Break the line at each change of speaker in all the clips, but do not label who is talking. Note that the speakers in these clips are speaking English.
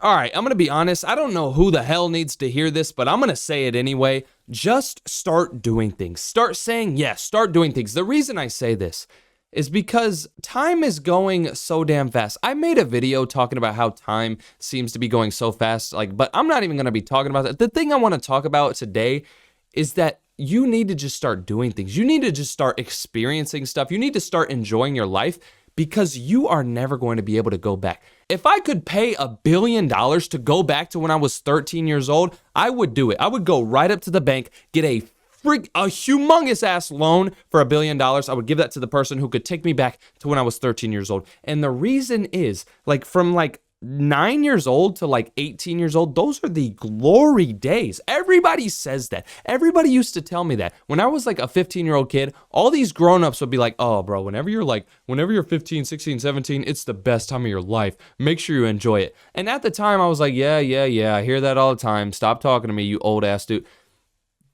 All right, I'm going to be honest. I don't know who the hell needs to hear this, but I'm going to say it anyway. Just start doing things. Start saying yes, start doing things. The reason I say this is because time is going so damn fast. I made a video talking about how time seems to be going so fast, but I'm not even going to be talking about that. The thing I want to talk about today is that you need to just start doing things. You need to just start experiencing stuff. You need to start enjoying your life, because you are never going to be able to go back. If I could pay $1 billion to go back to when I was 13 years old, I would do it. I would go right up to the bank, get a humongous ass loan for $1 billion. I would give that to the person who could take me back to when I was 13 years old. And the reason is, from 9 years old to 18 years old, those are the glory days. Everybody says that. Everybody used to tell me that. When I was a 15-year-old kid, all these grown-ups would be like, oh, bro, whenever you're 15, 16, 17, it's the best time of your life. Make sure you enjoy it. And at the time, I was like, yeah, I hear that all the time. Stop talking to me, you old-ass dude.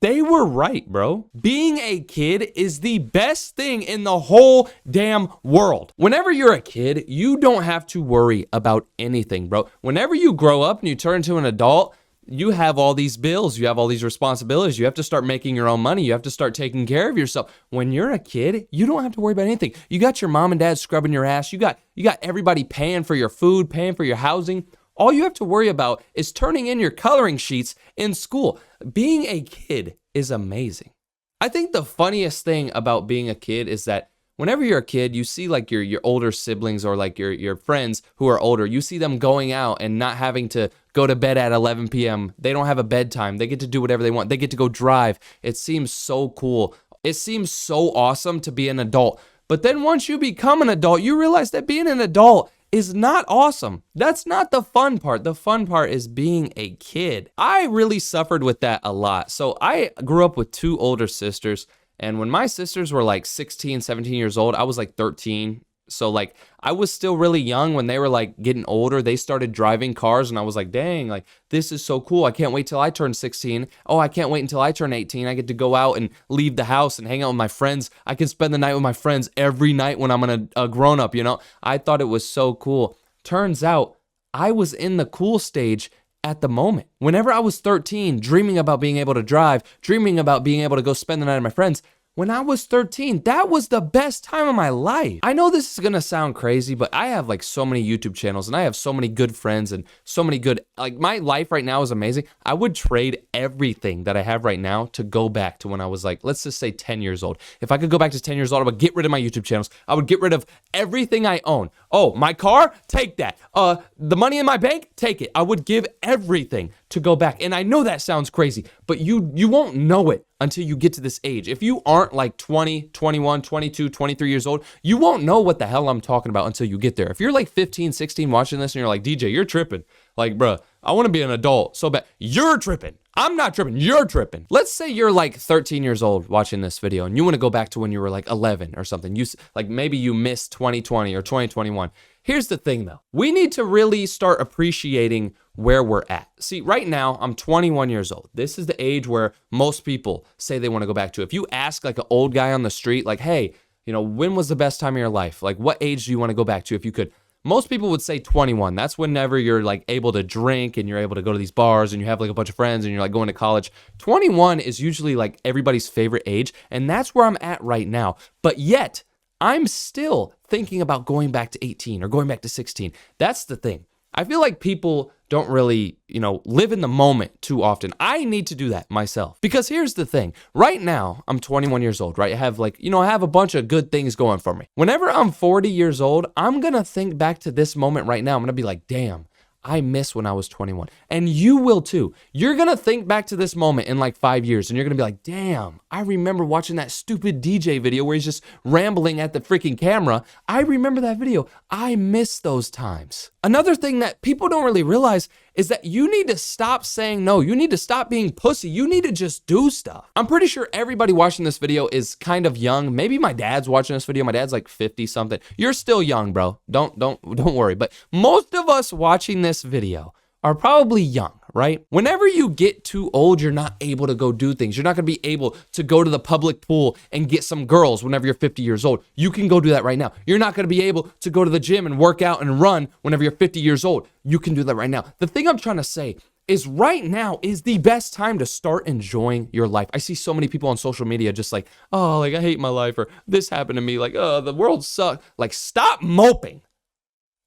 They were right, bro. Being a kid is the best thing in the whole damn world. Whenever you're a kid, you don't have to worry about anything, bro. Whenever you grow up and you turn into an adult, you have all these bills, you have all these responsibilities, you have to start making your own money, you have to start taking care of yourself. When you're a kid, you don't have to worry about anything. You got your mom and dad scrubbing your ass, you got everybody paying for your food, paying for your housing. All you have to worry about is turning in your coloring sheets in school. Being a kid is amazing. I think the funniest thing about being a kid is that whenever you're a kid, you see your older siblings or your friends who are older, you see them going out and not having to go to bed at 11 p.m. They don't have a bedtime. They get to do whatever they want. They get to go drive. It seems so cool. It seems so awesome to be an adult. But then once you become an adult, you realize that being an adult is not awesome. That's not the fun part. The fun part is being a kid. I really suffered with that a lot. So I grew up with 2 older sisters, and when my sisters were 16, 17 years old, I was 13. So I was still really young when they were getting older. They started driving cars, and I was like, dang, this is so cool. I can't wait till I turn 16. Oh, I can't wait until I turn 18. I get to go out and leave the house and hang out with my friends. I can spend the night with my friends every night when I'm a grown up, I thought it was so cool. Turns out I was in the cool stage at the moment. Whenever I was 13, dreaming about being able to drive, dreaming about being able to go spend the night with my friends, when I was 13, that was the best time of my life. I know this is gonna sound crazy, but I have so many YouTube channels and I have so many good friends and so many good, my life right now is amazing. I would trade everything that I have right now to go back to when I was let's just say 10 years old. If I could go back to 10 years old, I would get rid of my YouTube channels. I would get rid of everything I own. Oh, my car? Take that. The money in my bank? Take it. I would give everything to go back. And I know that sounds crazy, but you won't know it until you get to this age. If you aren't 20, 21, 22, 23 years old, you won't know what the hell I'm talking about until you get there. If you're 15, 16 watching this and you're like, DJ, you're tripping. Bruh, I want to be an adult so bad. You're tripping. I'm not tripping. You're tripping. Let's say you're 13 years old watching this video and you want to go back to when you were 11 or something. You maybe you missed 2020 or 2021. Here's the thing though. We need to really start appreciating where we're at. See, right now I'm 21 years old. This is the age where most people say they want to go back to. If you ask an old guy on the street, hey, when was the best time of your life? What age do you want to go back to if you could? Most people would say 21. That's whenever you're able to drink and you're able to go to these bars and you have a bunch of friends and you're going to college. 21 is usually everybody's favorite age, and that's where I'm at right now. But yet, I'm still thinking about going back to 18 or going back to 16. That's the thing. I feel like people don't really, live in the moment too often. I need to do that myself. Because here's the thing. Right now, I'm 21 years old, right? I have I have a bunch of good things going for me. Whenever I'm 40 years old, I'm going to think back to this moment right now. I'm going to be like, damn, I miss when I was 21. And you will too. You're going to think back to this moment in 5 years and you're going to be like, damn, I remember watching that stupid DJ video where he's just rambling at the freaking camera. I remember that video. I miss those times. Another thing that people don't really realize is that you need to stop saying no. You need to stop being pussy. You need to just do stuff. I'm pretty sure everybody watching this video is kind of young. Maybe my dad's watching this video. My dad's 50 something. You're still young, bro. Don't worry. But most of us watching this video are probably young, right? Whenever you get too old, you're not able to go do things. You're not going to be able to go to the public pool and get some girls whenever you're 50 years old. You can go do that right now. You're not going to be able to go to the gym and work out and run whenever you're 50 years old. You can do that right now. The thing I'm trying to say is right now is the best time to start enjoying your life. I see so many people on social media just like, oh, like I hate my life, or this happened to me, like, oh, the world sucks. Like, stop moping.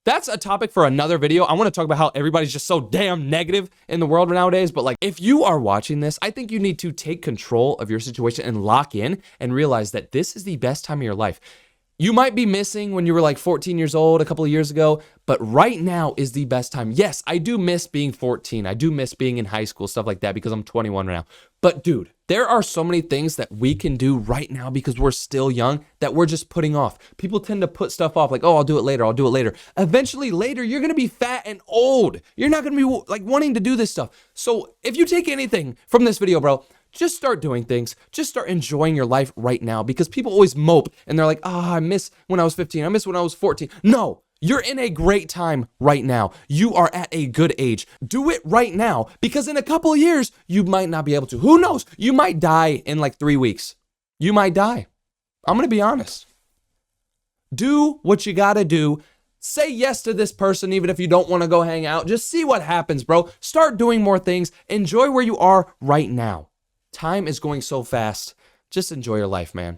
That's a topic for another video. I want to talk about how everybody's just so damn negative in the world nowadays. But like, if you are watching this, I think you need to take control of your situation and lock in and realize that this is the best time of your life. You might be missing when you were like 14 years old a couple of years ago, but right now is the best time. Yes, I do miss being 14. I do miss being in high school, stuff like that, because I'm 21 right now. But dude, there are so many things that we can do right now because we're still young that we're just putting off. People tend to put stuff off like, oh, I'll do it later. I'll do it later. Eventually later, you're going to be fat and old. You're not going to be like wanting to do this stuff. So if you take anything from this video, bro, just start doing things. Just start enjoying your life right now, because people always mope and they're like, I miss when I was 15. I miss when I was 14. No, you're in a great time right now. You are at a good age. Do it right now, because in a couple of years, you might not be able to. Who knows? You might die in like 3 weeks. You might die. I'm going to be honest. Do what you got to do. Say yes to this person, even if you don't want to go hang out. Just see what happens, bro. Start doing more things. Enjoy where you are right now. Time is going so fast. Just enjoy your life, man.